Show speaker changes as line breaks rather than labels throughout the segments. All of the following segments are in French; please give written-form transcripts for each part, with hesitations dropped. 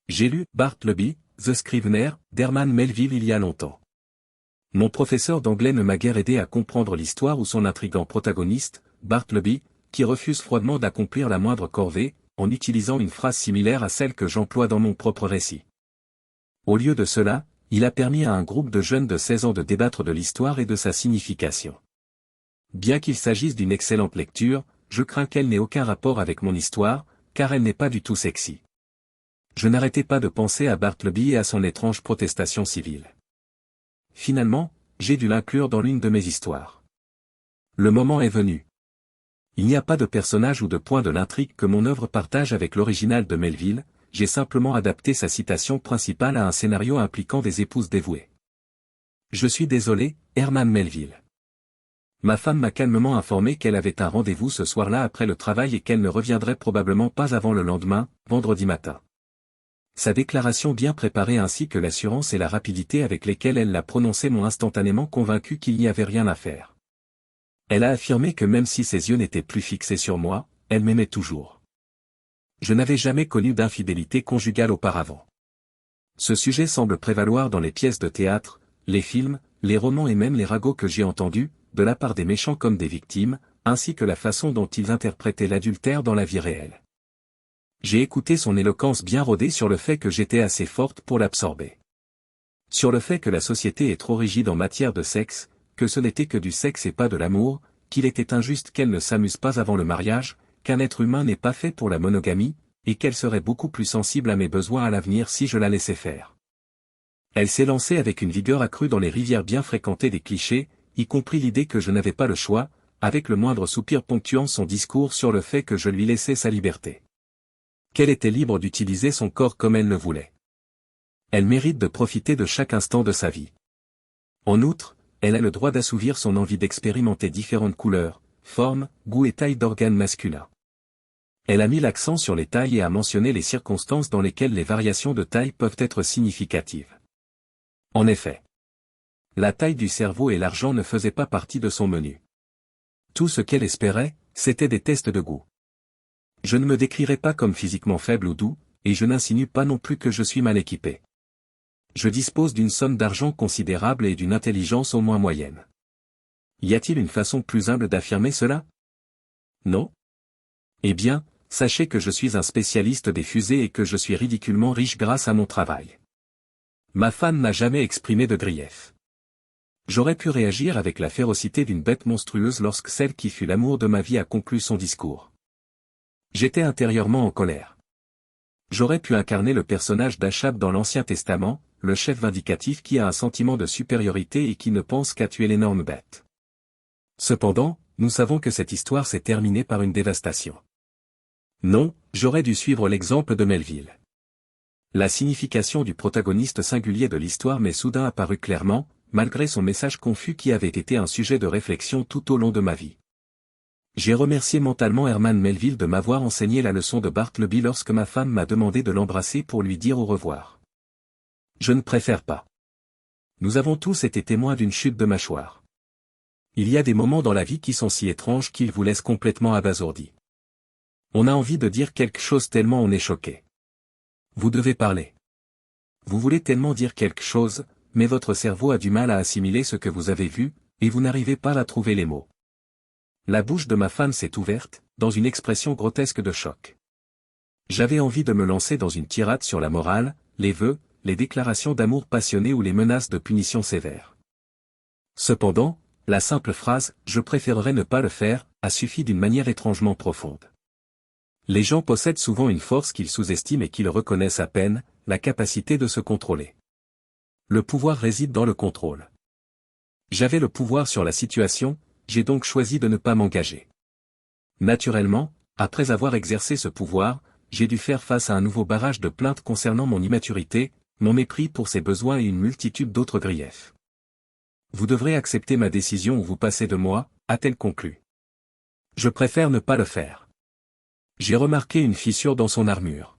J'ai lu Bartleby, The Scrivener, d'Herman Melville il y a longtemps. Mon professeur d'anglais ne m'a guère aidé à comprendre l'histoire ou son intrigant protagoniste, Bartleby, qui refuse froidement d'accomplir la moindre corvée, en utilisant une phrase similaire à celle que j'emploie dans mon propre récit. Au lieu de cela, il a permis à un groupe de jeunes de 16 ans de débattre de l'histoire et de sa signification. Bien qu'il s'agisse d'une excellente lecture, je crains qu'elle n'ait aucun rapport avec mon histoire, car elle n'est pas du tout sexy. Je n'arrêtais pas de penser à Bartleby et à son étrange protestation civile. Finalement, j'ai dû l'inclure dans l'une de mes histoires. Le moment est venu. Il n'y a pas de personnage ou de point de l'intrigue que mon œuvre partage avec l'original de Melville, j'ai simplement adapté sa citation principale à un scénario impliquant des épouses dévouées. Je suis désolé, Herman Melville. Ma femme m'a calmement informé qu'elle avait un rendez-vous ce soir-là après le travail et qu'elle ne reviendrait probablement pas avant le lendemain, vendredi matin. Sa déclaration bien préparée ainsi que l'assurance et la rapidité avec lesquelles elle l'a prononcée m'ont instantanément convaincu qu'il n'y avait rien à faire. Elle a affirmé que même si ses yeux n'étaient plus fixés sur moi, elle m'aimait toujours. Je n'avais jamais connu d'infidélité conjugale auparavant. Ce sujet semble prévaloir dans les pièces de théâtre, les films, les romans et même les ragots que j'ai entendus, de la part des méchants comme des victimes, ainsi que la façon dont ils interprétaient l'adultère dans la vie réelle. J'ai écouté son éloquence bien rodée sur le fait que j'étais assez forte pour l'absorber. Sur le fait que la société est trop rigide en matière de sexe, que ce n'était que du sexe et pas de l'amour, qu'il était injuste qu'elle ne s'amuse pas avant le mariage, qu'un être humain n'est pas fait pour la monogamie, et qu'elle serait beaucoup plus sensible à mes besoins à l'avenir si je la laissais faire. Elle s'est lancée avec une vigueur accrue dans les rivières bien fréquentées des clichés, y compris l'idée que je n'avais pas le choix, avec le moindre soupir ponctuant son discours sur le fait que je lui laissais sa liberté. Qu'elle était libre d'utiliser son corps comme elle le voulait. Elle mérite de profiter de chaque instant de sa vie. En outre, elle a le droit d'assouvir son envie d'expérimenter différentes couleurs, formes, goûts et tailles d'organes masculins. Elle a mis l'accent sur les tailles et a mentionné les circonstances dans lesquelles les variations de taille peuvent être significatives. En effet, la taille du cerveau et l'argent ne faisaient pas partie de son menu. Tout ce qu'elle espérait, c'était des tests de goût. Je ne me décrirai pas comme physiquement faible ou doux, et je n'insinue pas non plus que je suis mal équipé. Je dispose d'une somme d'argent considérable et d'une intelligence au moins moyenne. Y a-t-il une façon plus humble d'affirmer cela? Non? Eh bien, sachez que je suis un spécialiste des fusées et que je suis ridiculement riche grâce à mon travail. Ma femme n'a jamais exprimé de grief. J'aurais pu réagir avec la férocité d'une bête monstrueuse lorsque celle qui fut l'amour de ma vie a conclu son discours. J'étais intérieurement en colère. J'aurais pu incarner le personnage d'Achab dans l'Ancien Testament, le chef vindicatif qui a un sentiment de supériorité et qui ne pense qu'à tuer l'énorme bête. Cependant, nous savons que cette histoire s'est terminée par une dévastation. Non, j'aurais dû suivre l'exemple de Melville. La signification du protagoniste singulier de l'histoire m'est soudain apparue clairement, malgré son message confus qui avait été un sujet de réflexion tout au long de ma vie. J'ai remercié mentalement Herman Melville de m'avoir enseigné la leçon de Bartleby lorsque ma femme m'a demandé de l'embrasser pour lui dire au revoir. Je ne préfère pas. Nous avons tous été témoins d'une chute de mâchoire. Il y a des moments dans la vie qui sont si étranges qu'ils vous laissent complètement abasourdi. On a envie de dire quelque chose tellement on est choqué. Vous devez parler. Vous voulez tellement dire quelque chose, mais votre cerveau a du mal à assimiler ce que vous avez vu, et vous n'arrivez pas à trouver les mots. La bouche de ma femme s'est ouverte, dans une expression grotesque de choc. J'avais envie de me lancer dans une tirade sur la morale, les vœux, les déclarations d'amour passionnées ou les menaces de punition sévère. Cependant, la simple phrase « je préférerais ne pas le faire » a suffi d'une manière étrangement profonde. Les gens possèdent souvent une force qu'ils sous-estiment et qu'ils reconnaissent à peine, la capacité de se contrôler. Le pouvoir réside dans le contrôle. J'avais le pouvoir sur la situation, j'ai donc choisi de ne pas m'engager. Naturellement, après avoir exercé ce pouvoir, j'ai dû faire face à un nouveau barrage de plaintes concernant mon immaturité, mon mépris pour ses besoins et une multitude d'autres griefs. Vous devrez accepter ma décision ou vous passez de moi, a-t-elle conclu. Je préfère ne pas le faire. J'ai remarqué une fissure dans son armure.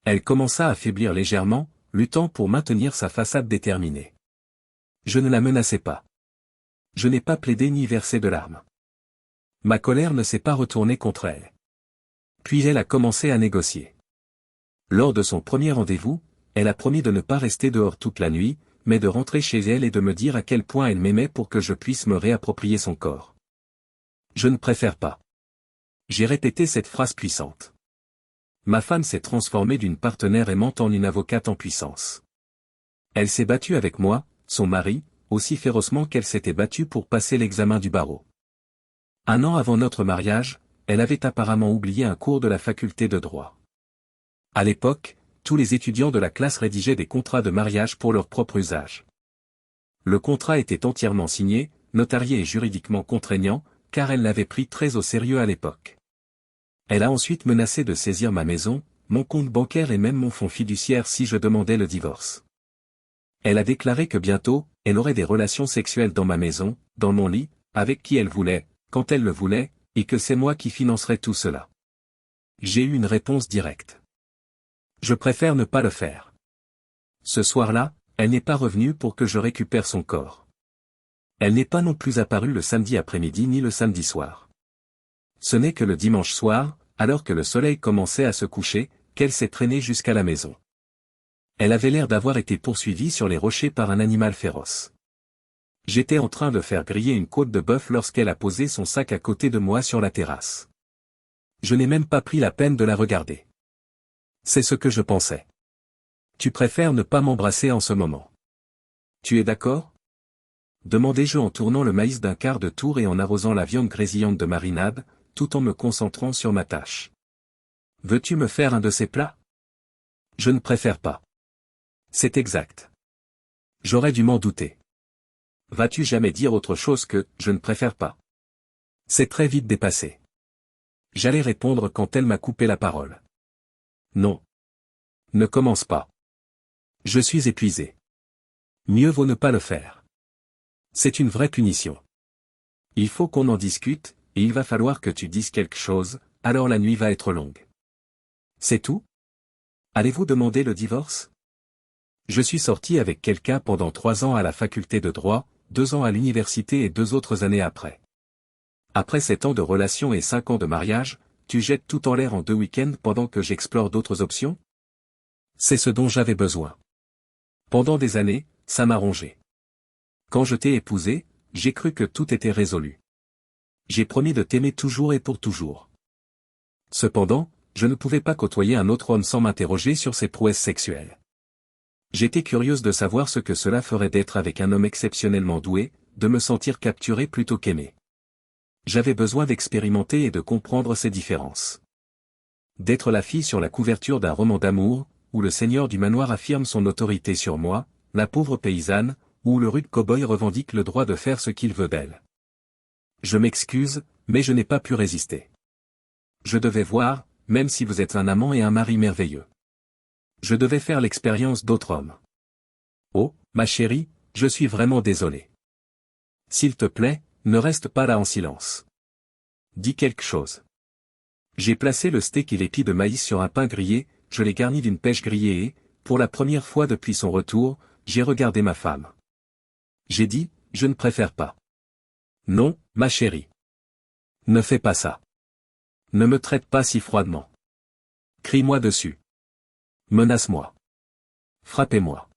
Elle commença à faiblir légèrement, luttant pour maintenir sa façade déterminée. Je ne la menaçais pas. Je n'ai pas plaidé ni versé de larmes. Ma colère ne s'est pas retournée contre elle. Puis elle a commencé à négocier. Lors de son premier rendez-vous, elle a promis de ne pas rester dehors toute la nuit, mais de rentrer chez elle et de me dire à quel point elle m'aimait pour que je puisse me réapproprier son corps. Je ne préfère pas. J'ai répété cette phrase puissante. Ma femme s'est transformée d'une partenaire aimante en une avocate en puissance. Elle s'est battue avec moi, son mari, aussi férocement qu'elle s'était battue pour passer l'examen du barreau. 1 an avant notre mariage, elle avait apparemment oublié un cours de la faculté de droit. À l'époque, tous les étudiants de la classe rédigeaient des contrats de mariage pour leur propre usage. Le contrat était entièrement signé, notarié et juridiquement contraignant, car elle l'avait pris très au sérieux à l'époque. Elle a ensuite menacé de saisir ma maison, mon compte bancaire et même mon fonds fiduciaire si je demandais le divorce. Elle a déclaré que bientôt, elle aurait des relations sexuelles dans ma maison, dans mon lit, avec qui elle voulait, quand elle le voulait, et que c'est moi qui financerais tout cela. J'ai eu une réponse directe. Je préfère ne pas le faire. Ce soir-là, elle n'est pas revenue pour que je récupère son corps. Elle n'est pas non plus apparue le samedi après-midi ni le samedi soir. Ce n'est que le dimanche soir, alors que le soleil commençait à se coucher, qu'elle s'est traînée jusqu'à la maison. Elle avait l'air d'avoir été poursuivie sur les rochers par un animal féroce. J'étais en train de faire griller une côte de bœuf lorsqu'elle a posé son sac à côté de moi sur la terrasse. Je n'ai même pas pris la peine de la regarder. C'est ce que je pensais. Tu préfères ne pas m'embrasser en ce moment. Tu es d'accord ? Demandai-je en tournant le maïs d'un quart de tour et en arrosant la viande grésillante de marinade, tout en me concentrant sur ma tâche. Veux-tu me faire un de ces plats ? Je ne préfère pas. C'est exact. J'aurais dû m'en douter. Vas-tu jamais dire autre chose que « je ne préfère pas » ? C'est très vite dépassé. J'allais répondre quand elle m'a coupé la parole. Non. Ne commence pas. Je suis épuisé. Mieux vaut ne pas le faire. C'est une vraie punition. Il faut qu'on en discute, et il va falloir que tu dises quelque chose, alors la nuit va être longue. C'est tout ? Allez-vous demander le divorce ? Je suis sorti avec quelqu'un pendant 3 ans à la faculté de droit, 2 ans à l'université et 2 autres années après. Après 7 ans de relation et 5 ans de mariage, tu jettes tout en l'air en 2 week-ends pendant que j'explore d'autres options ? C'est ce dont j'avais besoin. Pendant des années, ça m'a rongé. Quand je t'ai épousé, j'ai cru que tout était résolu. J'ai promis de t'aimer toujours et pour toujours. Cependant, je ne pouvais pas côtoyer un autre homme sans m'interroger sur ses prouesses sexuelles. J'étais curieuse de savoir ce que cela ferait d'être avec un homme exceptionnellement doué, de me sentir capturée plutôt qu'aimée. J'avais besoin d'expérimenter et de comprendre ces différences. D'être la fille sur la couverture d'un roman d'amour, où le seigneur du manoir affirme son autorité sur moi, la pauvre paysanne, où le rude cow-boy revendique le droit de faire ce qu'il veut d'elle. Je m'excuse, mais je n'ai pas pu résister. Je devais voir, même si vous êtes un amant et un mari merveilleux. Je devais faire l'expérience d'autres hommes. Oh, ma chérie, je suis vraiment désolé. S'il te plaît, ne reste pas là en silence. Dis quelque chose. J'ai placé le steak et l'épi de maïs sur un pain grillé, je l'ai garni d'une pêche grillée et, pour la première fois depuis son retour, j'ai regardé ma femme. J'ai dit, je ne préfère pas. Non, ma chérie. Ne fais pas ça. Ne me traite pas si froidement. Crie-moi dessus. Menace-moi. Frappez-moi.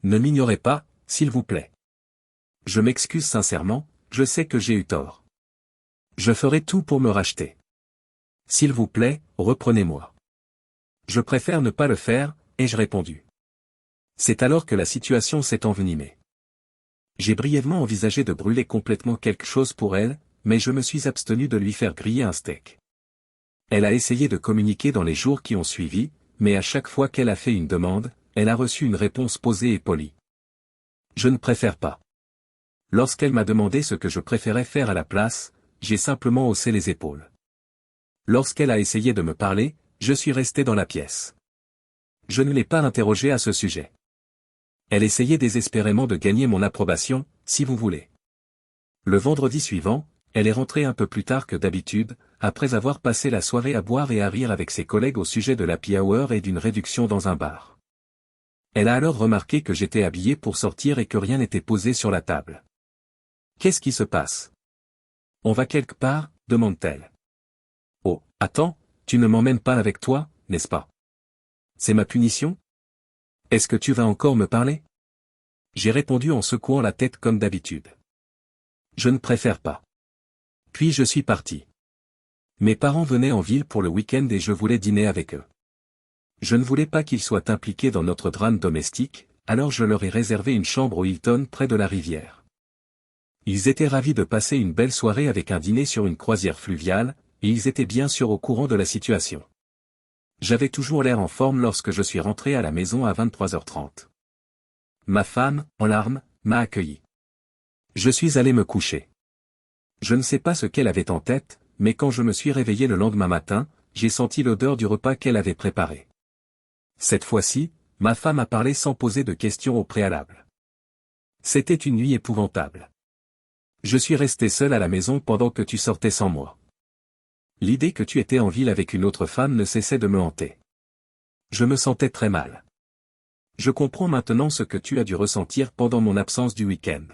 Ne m'ignorez pas, s'il vous plaît. Je m'excuse sincèrement, je sais que j'ai eu tort. Je ferai tout pour me racheter. S'il vous plaît, reprenez-moi. Je préfère ne pas le faire, ai-je répondu. C'est alors que la situation s'est envenimée. J'ai brièvement envisagé de brûler complètement quelque chose pour elle, mais je me suis abstenu de lui faire griller un steak. Elle a essayé de communiquer dans les jours qui ont suivi, mais à chaque fois qu'elle a fait une demande, elle a reçu une réponse posée et polie. Je ne préfère pas. Lorsqu'elle m'a demandé ce que je préférais faire à la place, j'ai simplement haussé les épaules. Lorsqu'elle a essayé de me parler, je suis resté dans la pièce. Je ne l'ai pas interrogée à ce sujet. Elle essayait désespérément de gagner mon approbation, si vous voulez. Le vendredi suivant, elle est rentrée un peu plus tard que d'habitude, après avoir passé la soirée à boire et à rire avec ses collègues au sujet de l'happy hour et d'une réduction dans un bar. Elle a alors remarqué que j'étais habillé pour sortir et que rien n'était posé sur la table. « Qu'est-ce qui se passe ? On va quelque part ? Demande-t-elle. Oh, attends, tu ne m'emmènes pas avec toi, n'est-ce pas ? C'est ma punition? Est-ce que tu vas encore me parler? J'ai répondu en secouant la tête comme d'habitude. Je ne préfère pas. Puis je suis parti. Mes parents venaient en ville pour le week-end et je voulais dîner avec eux. Je ne voulais pas qu'ils soient impliqués dans notre drame domestique, alors je leur ai réservé une chambre au Hilton près de la rivière. Ils étaient ravis de passer une belle soirée avec un dîner sur une croisière fluviale, et ils étaient bien sûr au courant de la situation. J'avais toujours l'air en forme lorsque je suis rentré à la maison à 23h30. Ma femme, en larmes, m'a accueilli. Je suis allé me coucher. Je ne sais pas ce qu'elle avait en tête, mais quand je me suis réveillé le lendemain matin, j'ai senti l'odeur du repas qu'elle avait préparé. Cette fois-ci, ma femme a parlé sans poser de questions au préalable. C'était une nuit épouvantable. Je suis resté seul à la maison pendant que tu sortais sans moi. L'idée que tu étais en ville avec une autre femme ne cessait de me hanter. Je me sentais très mal. Je comprends maintenant ce que tu as dû ressentir pendant mon absence du week-end.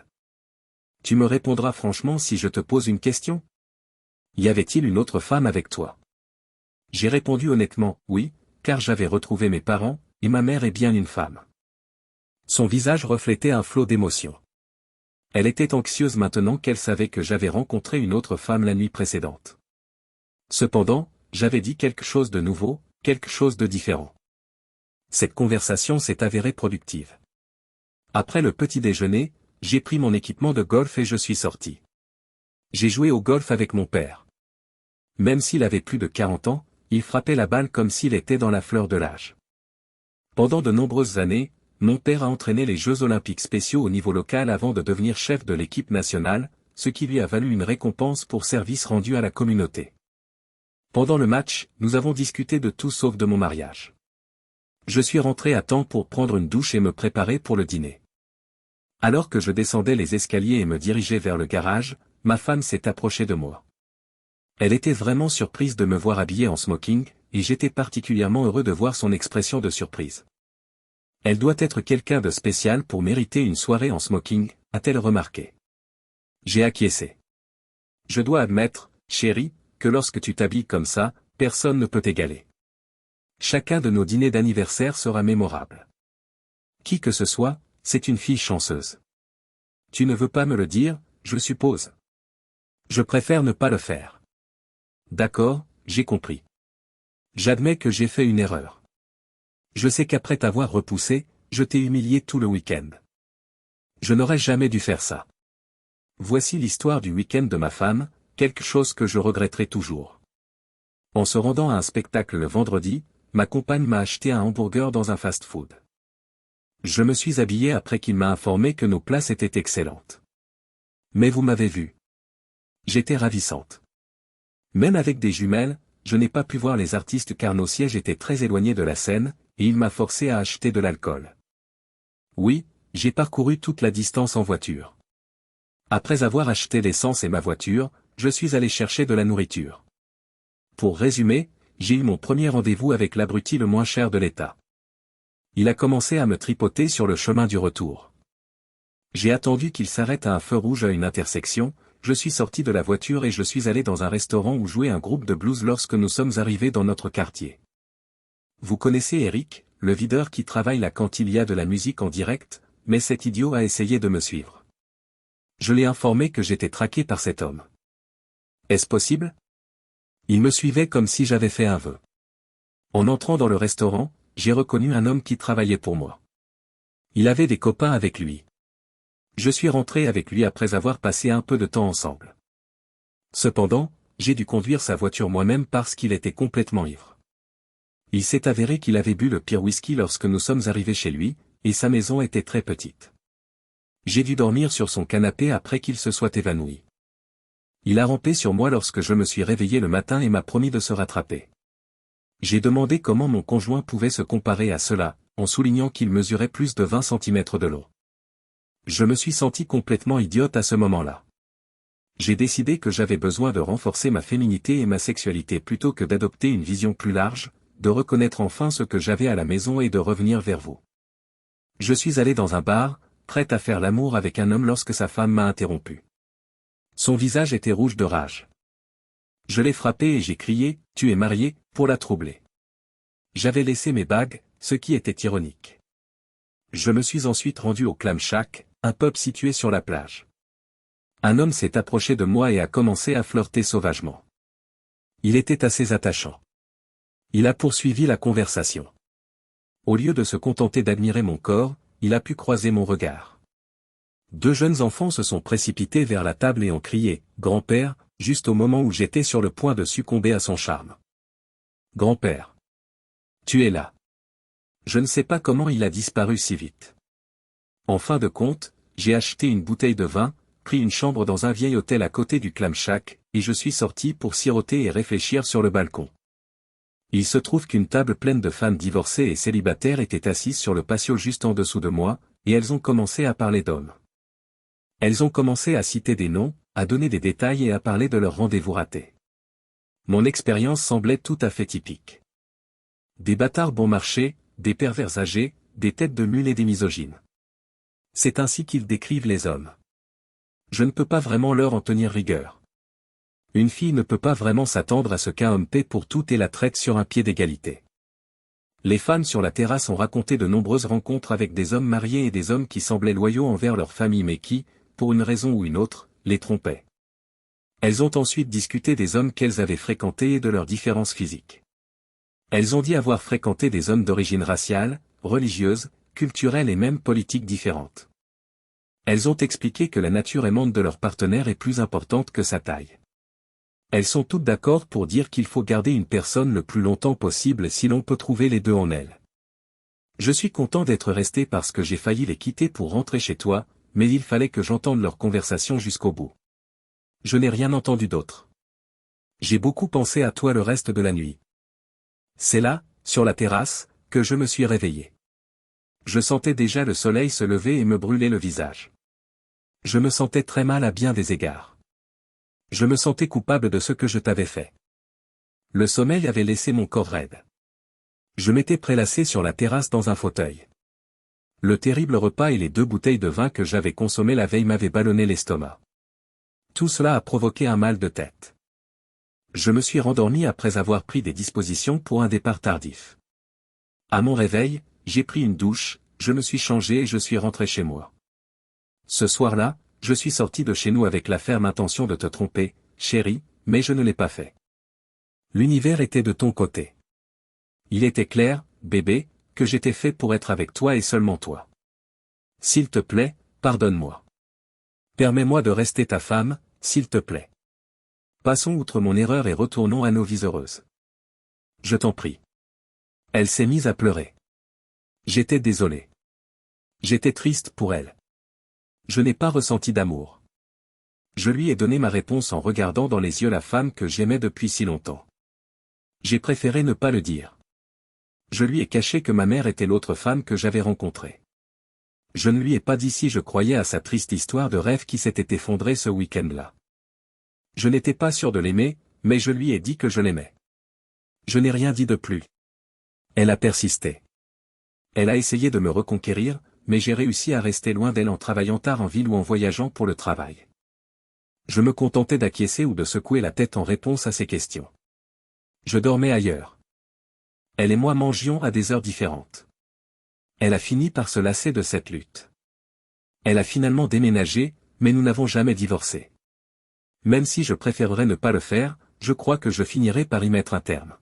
Tu me répondras franchement si je te pose une question? Y avait-il une autre femme avec toi? J'ai répondu honnêtement, oui, car j'avais retrouvé mes parents, et ma mère est bien une femme. Son visage reflétait un flot d'émotions. Elle était anxieuse maintenant qu'elle savait que j'avais rencontré une autre femme la nuit précédente. Cependant, j'avais dit quelque chose de nouveau, quelque chose de différent. Cette conversation s'est avérée productive. Après le petit déjeuner, j'ai pris mon équipement de golf et je suis sorti. J'ai joué au golf avec mon père. Même s'il avait plus de 40 ans, il frappait la balle comme s'il était dans la fleur de l'âge. Pendant de nombreuses années, mon père a entraîné les Jeux Olympiques spéciaux au niveau local avant de devenir chef de l'équipe nationale, ce qui lui a valu une récompense pour service rendu à la communauté. Pendant le match, nous avons discuté de tout sauf de mon mariage. Je suis rentré à temps pour prendre une douche et me préparer pour le dîner. Alors que je descendais les escaliers et me dirigeais vers le garage, ma femme s'est approchée de moi. Elle était vraiment surprise de me voir habillé en smoking, et j'étais particulièrement heureux de voir son expression de surprise. Elle doit être quelqu'un de spécial pour mériter une soirée en smoking, a-t-elle remarqué. J'ai acquiescé. Je dois admettre, chérie, que lorsque tu t'habilles comme ça, personne ne peut t'égaler. Chacun de nos dîners d'anniversaire sera mémorable. Qui que ce soit, c'est une fille chanceuse. Tu ne veux pas me le dire, je suppose. Je préfère ne pas le faire. D'accord, j'ai compris. J'admets que j'ai fait une erreur. Je sais qu'après t'avoir repoussé, je t'ai humilié tout le week-end. Je n'aurais jamais dû faire ça. Voici l'histoire du week-end de ma femme, quelque chose que je regretterai toujours. En se rendant à un spectacle le vendredi, ma compagne m'a acheté un hamburger dans un fast-food. Je me suis habillé après qu'il m'a informé que nos places étaient excellentes. Mais vous m'avez vu. J'étais ravissante. Même avec des jumelles, je n'ai pas pu voir les artistes car nos sièges étaient très éloignés de la scène, et il m'a forcé à acheter de l'alcool. Oui, j'ai parcouru toute la distance en voiture. Après avoir acheté l'essence et ma voiture, je suis allé chercher de la nourriture. Pour résumer, j'ai eu mon premier rendez-vous avec l'abruti le moins cher de l'État. Il a commencé à me tripoter sur le chemin du retour. J'ai attendu qu'il s'arrête à un feu rouge à une intersection, je suis sorti de la voiture et je suis allé dans un restaurant où jouait un groupe de blues lorsque nous sommes arrivés dans notre quartier. Vous connaissez Eric, le videur qui travaille là quand il y a de la musique en direct, mais cet idiot a essayé de me suivre. Je l'ai informé que j'étais traqué par cet homme. Est-ce possible? Il me suivait comme si j'avais fait un vœu. En entrant dans le restaurant, j'ai reconnu un homme qui travaillait pour moi. Il avait des copains avec lui. Je suis rentré avec lui après avoir passé un peu de temps ensemble. Cependant, j'ai dû conduire sa voiture moi-même parce qu'il était complètement ivre. Il s'est avéré qu'il avait bu le pire whisky lorsque nous sommes arrivés chez lui, et sa maison était très petite. J'ai dû dormir sur son canapé après qu'il se soit évanoui. Il a rampé sur moi lorsque je me suis réveillé le matin et m'a promis de se rattraper. J'ai demandé comment mon conjoint pouvait se comparer à cela, en soulignant qu'il mesurait plus de 20 cm de long. Je me suis senti complètement idiote à ce moment-là. J'ai décidé que j'avais besoin de renforcer ma féminité et ma sexualité plutôt que d'adopter une vision plus large, de reconnaître enfin ce que j'avais à la maison et de revenir vers vous. Je suis allé dans un bar, prête à faire l'amour avec un homme lorsque sa femme m'a interrompu. Son visage était rouge de rage. Je l'ai frappé et j'ai crié, « Tu es marié », pour la troubler. J'avais laissé mes bagues, ce qui était ironique. Je me suis ensuite rendu au Clam Shack, un pub situé sur la plage. Un homme s'est approché de moi et a commencé à flirter sauvagement. Il était assez attachant. Il a poursuivi la conversation. Au lieu de se contenter d'admirer mon corps, il a pu croiser mon regard. Deux jeunes enfants se sont précipités vers la table et ont crié « Grand-père », juste au moment où j'étais sur le point de succomber à son charme. « Grand-père. Tu es là. » Je ne sais pas comment il a disparu si vite. En fin de compte, j'ai acheté une bouteille de vin, pris une chambre dans un vieil hôtel à côté du Clam Shack, et je suis sorti pour siroter et réfléchir sur le balcon. Il se trouve qu'une table pleine de femmes divorcées et célibataires était assise sur le patio juste en dessous de moi, et elles ont commencé à parler d'hommes. Elles ont commencé à citer des noms, à donner des détails et à parler de leurs rendez-vous ratés. Mon expérience semblait tout à fait typique. Des bâtards bon marché, des pervers âgés, des têtes de mule et des misogynes. C'est ainsi qu'ils décrivent les hommes. Je ne peux pas vraiment leur en tenir rigueur. Une fille ne peut pas vraiment s'attendre à ce qu'un homme paie pour tout et la traite sur un pied d'égalité. Les femmes sur la terrasse ont raconté de nombreuses rencontres avec des hommes mariés et des hommes qui semblaient loyaux envers leur famille mais qui, pour une raison ou une autre, les trompaient. Elles ont ensuite discuté des hommes qu'elles avaient fréquentés et de leurs différences physiques. Elles ont dit avoir fréquenté des hommes d'origine raciale, religieuse, culturelle et même politique différentes. Elles ont expliqué que la nature aimante de leur partenaire est plus importante que sa taille. Elles sont toutes d'accord pour dire qu'il faut garder une personne le plus longtemps possible si l'on peut trouver les deux en elle. Je suis content d'être resté parce que j'ai failli les quitter pour rentrer chez toi, mais il fallait que j'entende leur conversation jusqu'au bout. Je n'ai rien entendu d'autre. J'ai beaucoup pensé à toi le reste de la nuit. C'est là, sur la terrasse, que je me suis réveillé. Je sentais déjà le soleil se lever et me brûler le visage. Je me sentais très mal à bien des égards. Je me sentais coupable de ce que je t'avais fait. Le sommeil avait laissé mon corps raide. Je m'étais prélassé sur la terrasse dans un fauteuil. Le terrible repas et les 2 bouteilles de vin que j'avais consommées la veille m'avaient ballonné l'estomac. Tout cela a provoqué un mal de tête. Je me suis rendormi après avoir pris des dispositions pour un départ tardif. À mon réveil, j'ai pris une douche, je me suis changé et je suis rentré chez moi. Ce soir-là, je suis sorti de chez nous avec la ferme intention de te tromper, chérie, mais je ne l'ai pas fait. L'univers était de ton côté. Il était clair, bébé, que j'étais fait pour être avec toi et seulement toi. S'il te plaît, pardonne-moi. Permets-moi de rester ta femme, s'il te plaît. Passons outre mon erreur et retournons à nos vies heureuses. Je t'en prie. Elle s'est mise à pleurer. J'étais désolé. J'étais triste pour elle. Je n'ai pas ressenti d'amour. Je lui ai donné ma réponse en regardant dans les yeux la femme que j'aimais depuis si longtemps. J'ai préféré ne pas le dire. Je lui ai caché que ma mère était l'autre femme que j'avais rencontrée. Je ne lui ai pas dit si je croyais à sa triste histoire de rêve qui s'était effondrée ce week-end-là. Je n'étais pas sûr de l'aimer, mais je lui ai dit que je l'aimais. Je n'ai rien dit de plus. Elle a persisté. Elle a essayé de me reconquérir, mais j'ai réussi à rester loin d'elle en travaillant tard en ville ou en voyageant pour le travail. Je me contentais d'acquiescer ou de secouer la tête en réponse à ses questions. Je dormais ailleurs. Elle et moi mangions à des heures différentes. Elle a fini par se lasser de cette lutte. Elle a finalement déménagé, mais nous n'avons jamais divorcé. Même si je préférerais ne pas le faire, je crois que je finirai par y mettre un terme.